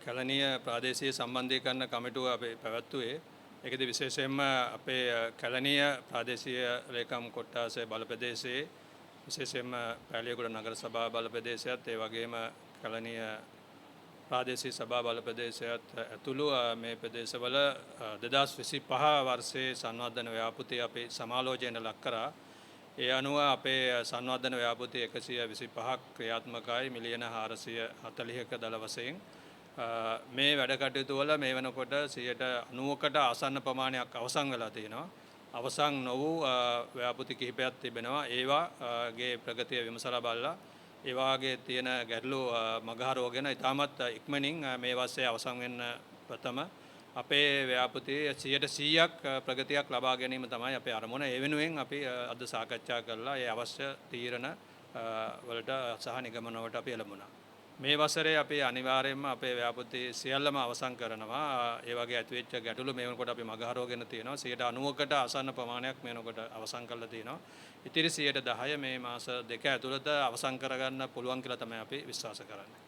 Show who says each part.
Speaker 1: කැලණිය ප්‍රාදේශීය සම්බන්ධීකරණ කමිටුව අපි පැවැත්වුවේ. ඒකෙදි විශේෂයෙන්ම අපේ කැලණිය ප්‍රාදේශීය ලේකම් කොට්ටාසේ බලප්‍රදේශයේ විශේෂයෙන්ම පැලියගොඩ නගර සභා බලප්‍රදේශයත් ඒ වගේම කැලණිය ප්‍රාදේශීය සභා බලප්‍රදේශයත් ඇතුළු මේ ප්‍රදේශවල 2025 වර්ෂයේ සංවර්ධන ව්‍යාපෘතිය අපි සමාලෝචනයට ලක් කරා. ඒ අනුව අපේ සංවර්ධන ව්‍යාපෘතිය 125ක් ක්‍රියාත්මකයි මිලියන 440ක දල වශයෙන්. මේ වැඩ කටයුතු වල මේ වෙනකොට 90කට ආසන්න ප්‍රමාණයක් අවසන් වෙලා තියෙනවා. අවසන් නො වූ ව්‍යාපෘති කිහිපයක් තිබෙනවා. ඒවාගේ ප්‍රගතිය විමසලා බලලා ඒ වාගේ තියෙන ගැටලු මගහරවගෙන ඉතාමත් ඉක්මනින් මේ වසරේ අවසන් වෙන්න ප්‍රථම අපේ ව්‍යාපෘතියේ 100%ක් ප්‍රගතියක් ලබා ගැනීම තමයි අපේ අරමුණ. ඒ වෙනුවෙන් අපි අද සාකච්ඡා කරලා ඒ අවශ්‍ය තීරණ වලට සහ නිගමන වලට අපි එළඹුණා. මේ වසරේ අපි අනිවාර්යයෙන්ම අපේ ව්‍යාපෘති සියල්ලම අවසන් කරනවා. ඒ වගේ ඇතිවෙච්ච ගැටලු මේ වෙනකොට අපි මගහරවගෙන තියෙනවා. 90කට ආසන්න ප්‍රමාණයක් මේ වෙනකොට අවසන් කරලා තියෙනවා. ඉතිරි 10% මේ මාස දෙක ඇතුළත අවසන් කරගන්න පුළුවන් කියලා තමයි අපි විශ්වාස කරන්නේ.